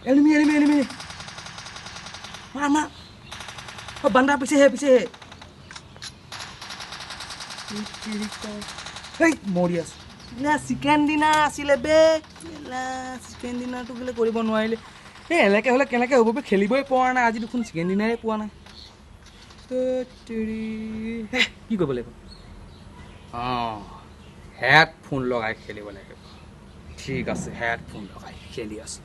Enemy. Mama. Oh, banda piche he. Hey, Morias. La chicken dinner asile be. La chicken dinner to gele koribo noarile. Hey, eleke hole kenake hobo be kheliboy poa na aji dukhun chicken dinner e poa na. To tiri. Hey, ki kobo lego? Headphone লগাই খেলিব লাগিব ঠিক আছে headphone লগাই খেলি আছে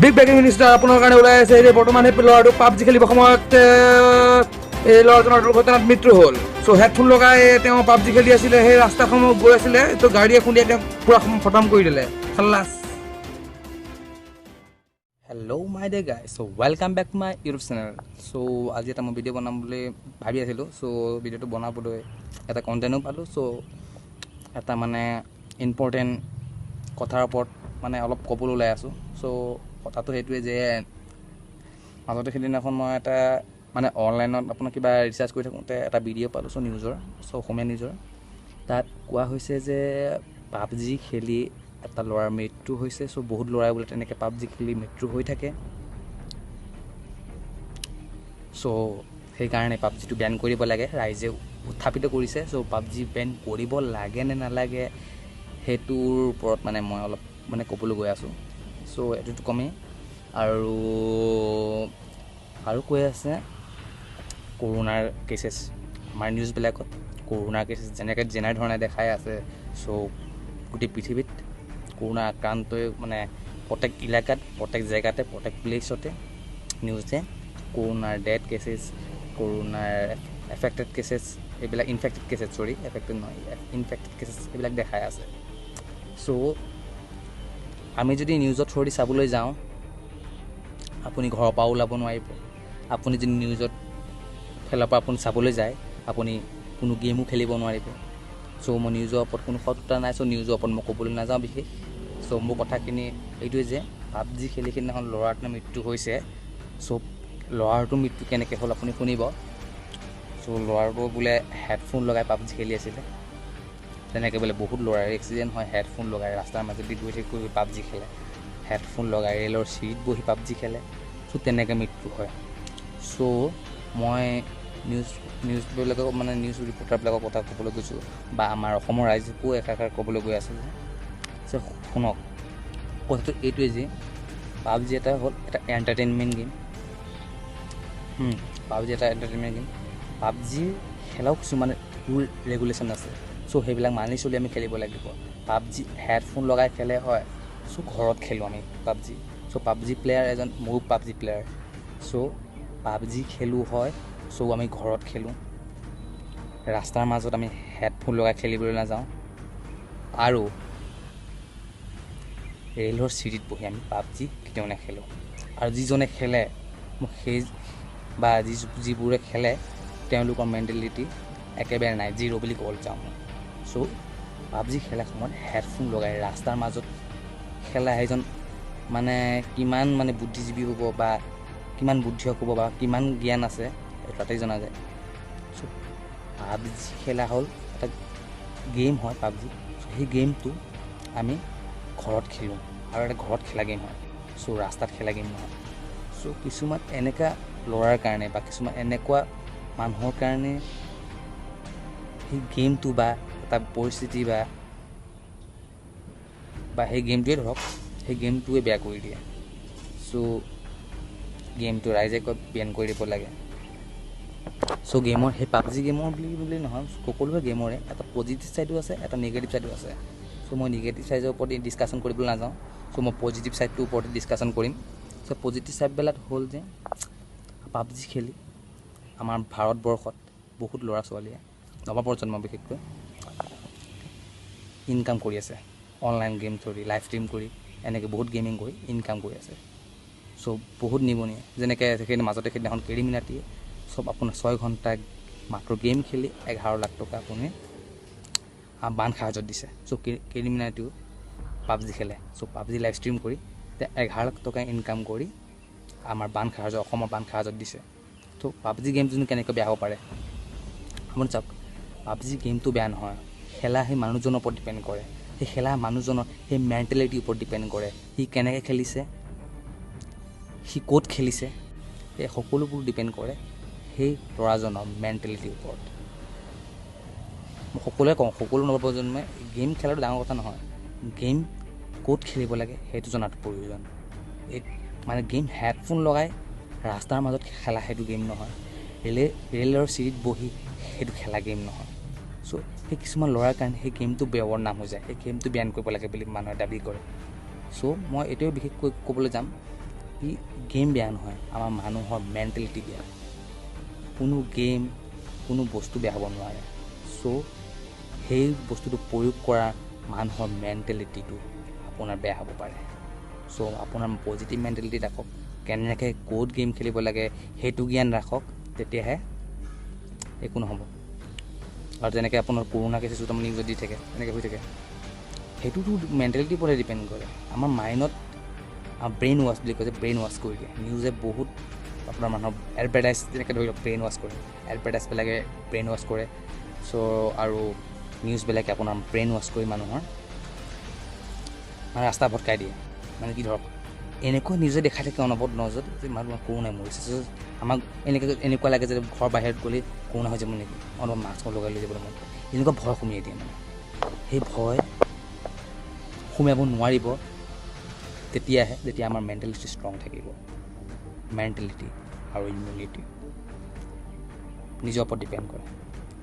big breaking news আপোনাৰ কাৰণে ওলাই আছে যে বৰ্তমান এই ল'ৰাটো পাবজি খেলিব সময়ত এই ল'ৰাজনৰ দুৰ্ঘটনাত মৃত্যু হ'ল চ' হেডফোন লগাই তেওঁ পাবজি খেলি আছিলে সেই ৰাস্তাসমূহ গৈ আছিলে তো গাড়ীয়ে খুন্দিয়াই তেওঁ পুৰা খতম কৰি দিলে খাল্লাছ হেল্ল' মাই ডে গাই চ' welcome back to my YouTube channel চ' আজি এটা মই ভিডিঅ' বনাম বুলি ভাবি আছিলোঁ চ' ভিডিঅ'টো বনাবলৈ এটা কণ্টেণ্টো পালোঁ চ' এটা মানে ইম্পৰ্টেণ্ট কথাৰ ওপৰত মানে অলপ ক'বলৈ ওলাই আছোঁ চ' কথাটো সেইটোৱে যে মাজতে সেইদিনাখন মই এটা মানে অনলাইনত আপোনাৰ কিবা ৰিচাৰ্জ কৰি থাকোঁতে এটা ভিডিঅ' পালোঁ চ' নিউজৰ চ' অসমীয়া নিউজৰ তাত কোৱা হৈছে যে পাবজি খেলি এটা ল'ৰাৰ মৃত্যু হৈছে চ' বহুত ল'ৰাই বোলে তেনেকৈ পাবজি খেলি মৃত্যু হৈ থাকে চ' সেইকাৰণে পাবজিটো বেন কৰিব লাগে ৰাইজে উত্থাপিত কৰিছে চ' পাবজি বেন কৰিব লাগে নে নালাগে সেইটোৰ ওপৰত মানে মই অলপ মানে ক'বলৈ গৈ আছোঁ চ' এইটোতো কমেই আৰু কৈ আছে কৰোণাৰ কেছেছ আমাৰ নিউজবিলাকত কৰোণাৰ কেছেছ যেনেধৰণে দেখাই আছে চ' গোটেই পৃথিৱীত কৰোণা আক্ৰান্তই মানে প্ৰত্যেক ইলাকাত প্ৰত্যেক জেগাতে প্ৰত্যেক প্লেচতে নিউজে কৰোণাৰ ডেথ কেছেছ কৰোণাৰ এফেক্টেড কেছেছ এইবিলাক ইনফেক্টেড কেছেছ এফেক্টেড নহয় ইনফেক্টেড কেছেছ এইবিলাক দেখাই আছে চ' আমি যদি নিউজৰ থ্ৰুদি চাবলৈ যাওঁ আপুনি ঘৰৰ পৰা ওলাব নোৱাৰিব আপুনি যদি নিউজত ফালৰ পৰা আপুনি চাবলৈ যায় আপুনি কোনো গেমো খেলিব নোৱাৰিব চ' মই নিউজৰ ওপৰত কোনো সততা নাই চ' নিউজৰ ওপৰত মই ক'বলৈ নাযাওঁ বিশেষ চ' মোৰ কথাখিনি এইটোৱে যে পাবজি খেলি সেইদিনাখন ল'ৰাটোৰ মৃত্যু হৈছে চ' ল'ৰাটোৰ মৃত্যু কেনেকৈ হ'ল আপুনি শুনিব চ' ল'ৰাটো বোলে হেডফোন লগাই পাবজি খেলি আছিলে তেনেকৈ বোলে বহুত ল'ৰাৰ এক্সিডেণ্ট হয় হেডফোন লগাই ৰাস্তাৰ মাজেদি গৈ থাকি পাবজি খেলে হেডফোন লগাই ৰেলৰ চিৰিত বহি পাবজি খেলে চ' তেনেকৈ মৃত্যু হয় চ' মই নিউজবিলাকক মানে নিউজ ৰিপৰ্টাৰবিলাকৰ কথা ক'বলৈ গৈছোঁ বা আমাৰ অসমৰ ৰাইজকো একাকাৰ ক'বলৈ গৈ আছোঁ যে শুনক কথাটো এইটোৱে যে পাবজি এটা হ'ল এটা এণ্টাৰটেইনমেণ্ট গেম পাবজি এটা এণ্টাৰটেইনমেণ্ট গেম পাবজি খেলাও কিছুমান ৰুল ৰেগুলেশ্যন আছে চ' সেইবিলাক মানি চলি আমি খেলিব লাগিব পাবজি হেডফোন লগাই খেলে হয় চ' ঘৰত খেলোঁ আমি পাবজি চ' পাবজি প্লেয়াৰ এজন মোৰো পাবজি প্লেয়াৰ চ' পাবজি খেলোঁ হয় চ' আমি ঘৰত খেলোঁ ৰাস্তাৰ মাজত আমি হেডফোন লগাই খেলিবলৈ নাযাওঁ আৰু ৰেলৰ চিৰিত বহি আমি পাবজি কেতিয়াও নেখেলোঁ আৰু যিজনে খেলে মোক সেই বা যিবোৰে খেলে তেওঁলোকৰ মেণ্টেলিটি একেবাৰে নাই জিৰ' বুলি ক'বলৈ যাওঁ মই চ' পাবজি খেলা সময়ত হেডফোন লগাই ৰাস্তাৰ মাজত খেলা সেইজন মানে কিমান মানে বুদ্ধিজীৱী হ'ব বা কিমান বুদ্ধিয়ক হ'ব বা কিমান জ্ঞান আছে তাতেই জনা যায় চ' পাবজি খেলা হ'ল এটা গেম হয় পাবজি চ' সেই গেমটো আমি ঘৰত খেলোঁ আৰু এটা ঘৰত খেলা গেম হয় চ' ৰাস্তাত খেলা গেম নহয় চ' কিছুমান এনেকুৱা ল'ৰাৰ কাৰণে বা কিছুমান এনেকুৱা মানুহৰ কাৰণে সেই গেমটো বা এটা পৰিস্থিতি বা সেই গেমটোৱে ধৰক সেই গেমটোৱে বেয়া কৰি দিয়ে চ' গেমটো ৰাইজে কয় বেন কৰি দিব লাগে চ' গেমৰ সেই পাবজি গেমৰ বুলি নহয় সকলোৱে গেমৰে এটা পজিটিভ ছাইডো আছে এটা নিগেটিভ ছাইডো আছে চ' মই নিগেটিভ ছাইডৰ ওপৰত ডিছকাশ্যন কৰিবলৈ নাযাওঁ চ' মই পজিটিভ ছাইডটোৰ ওপৰত ডিছকাশ্যন কৰিম চ' পজিটিভ ছাইডবিলাক হ'ল যে পাবজি খেলি আমাৰ ভাৰতবৰ্ষত বহুত ল'ৰা ছোৱালীয়ে নৱপ্ৰজন্ম বিশেষকৈ ইনকাম কৰি আছে অনলাইন গেম ধৰি লাইভ ষ্ট্ৰীম কৰি এনেকৈ বহুত গেমিং কৰি ইনকাম কৰি আছে। চ' বহুত নিবনুৱা যেনেকৈ সেইখিনি মাজতে সেইদিনাখন কেৰিমিনাটিয়ে চব আপোনাৰ 6 ঘণ্টা মাত্ৰ গেম খেলি 11 লাখ টকা আপুনি বান সাহায্যত দিছে। চ' কেৰিমিনাটিও পাবজি খেলে। চ' পাবজি লাইভ ষ্ট্ৰীম কৰি 11 লাখ টকা ইনকাম কৰি আমাৰ বান সাহায্য অসমৰ বান সাহায্যত দিছে। ত' পাবজি গেমটোনো কেনেকৈ বেয়া হ'ব পাৰে? আপুনি চাওক পাবজি গেমটো বেয়া নহয়, খেলা সেই মানুহজনৰ ওপৰত ডিপেণ্ড কৰে। সেই খেলা মানুহজনৰ সেই মেণ্টেলিটিৰ ওপৰত ডিপেণ্ড কৰে। সি কেনেকৈ খেলিছে, সি ক'ত খেলিছে, এই সকলোবোৰ ডিপেণ্ড কৰে সেই ল'ৰাজনৰ মেণ্টেলিটিৰ ওপৰত। মই সকলোৱে কওঁ, সকলো নৱপ্ৰজন্মই গেম খেলাটো ডাঙৰ কথা নহয়, গেম ক'ত খেলিব লাগে সেইটো জনাটো প্ৰয়োজন। এই মানে গেম হেডফোন লগাই ৰাস্তাৰ মাজত খেলা সেইটো গেম নহয়, ৰেলৰ চিৰিত বহি সেইটো খেলা গেম নহয়। চ' সেই কিছুমান ল'ৰাৰ কাৰণে সেই গেমটো বেয়াৰ নাম হৈ যায়, সেই গেমটো বেন কৰিব লাগে বুলি মানুহে দাবী কৰে। চ' মই এইটোৱে বিশেষকৈ ক'বলৈ যাম কি গেম বেয়া নহয়, আমাৰ মানুহৰ মেণ্টেলিটি বেয়া। কোনো গেম কোনো বস্তু বেয়া হ'ব নোৱাৰে। চ' সেই বস্তুটো প্ৰয়োগ কৰা মানুহৰ মেণ্টেলিটিটো আপোনাৰ বেয়া হ'ব পাৰে। চ' আপোনাৰ পজিটিভ মেণ্টেলিটি ৰাখক, কেনেকৈ ক'ত গেম খেলিব লাগে সেইটো জ্ঞান ৰাখক, তেতিয়াহে একো নহ'ব। আৰু যেনেকৈ আপোনাৰ কৰোণা কেছটো আপুনি নিউজত দি থাকে এনেকৈ হৈ থাকে, সেইটোতো মেণ্টেলিটিৰ ওপৰতে ডিপেণ্ড কৰে। আমাৰ মাইণ্ডত ব্ৰেইন ৱাছ বুলি কয় যে ব্ৰেইন ৱাছ কৰি দিয়ে নিউজে। বহুত আপোনাৰ মানুহৰ এডভাৰটাইজ যেনেকৈ ধৰি লওক ব্ৰেইন ৱাছ কৰে, এডভাৰটাইজবিলাকে ব্ৰেইন ৱাছ কৰে। চ' আৰু নিউজবিলাকে আপোনাৰ ব্ৰেইন ৱাছ কৰি মানুহৰ মানে ৰাস্তা ভটকাই দিয়ে। মানে কি ধৰক এনেকুৱা নিউজে দেখাই থাকে অনবৰত নজত যে মানুহ কৰোণাই মৰিছে। আমাক এনেকুৱা লাগে যে ঘৰ বাহিৰত গ'লে কৰোণা হৈ যাব নেকি, অলপ মাস্ক লগাই লৈ যাবলৈ মন, এনেকুৱা ভয় সুমিয়াই দিয়ে। মানে সেই ভয় সুমিয়াব নোৱাৰিব তেতিয়াহে যেতিয়া আমাৰ মেণ্টেলিটি ষ্ট্ৰং থাকিব। মেণ্টেলিটি আৰু ইমিউনিটি নিজৰ ওপৰত ডিপেণ্ড কৰে।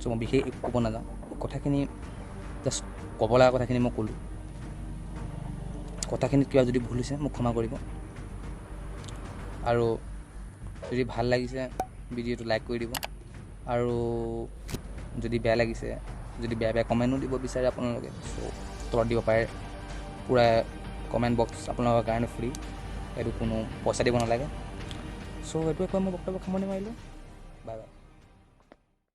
চ' মই বিশেষ একো ক'ব নাযাওঁ, কথাখিনি জাষ্ট ক'ব লগা কথাখিনি মই ক'লোঁ। কথাখিনিত কিবা যদি ভুল হৈছে মোক ক্ষমা কৰিব। আৰু যদি ভাল লাগিছে ভিডিঅ'টো লাইক কৰি দিব, আৰু যদি বেয়া লাগিছে, যদি বেয়া বেয়া কমেণ্টো দিব বিচাৰে আপোনালোকে, চ' তলত দিব পাৰে। পূৰা কমেণ্ট বক্স আপোনালোকৰ কাৰণে ফ্ৰী, এইটো কোনো পইচা দিব নালাগে। চ' এইটোৱে কৈ মই বক্তব্য সামৰণি মাৰিলোঁ। Bye bye.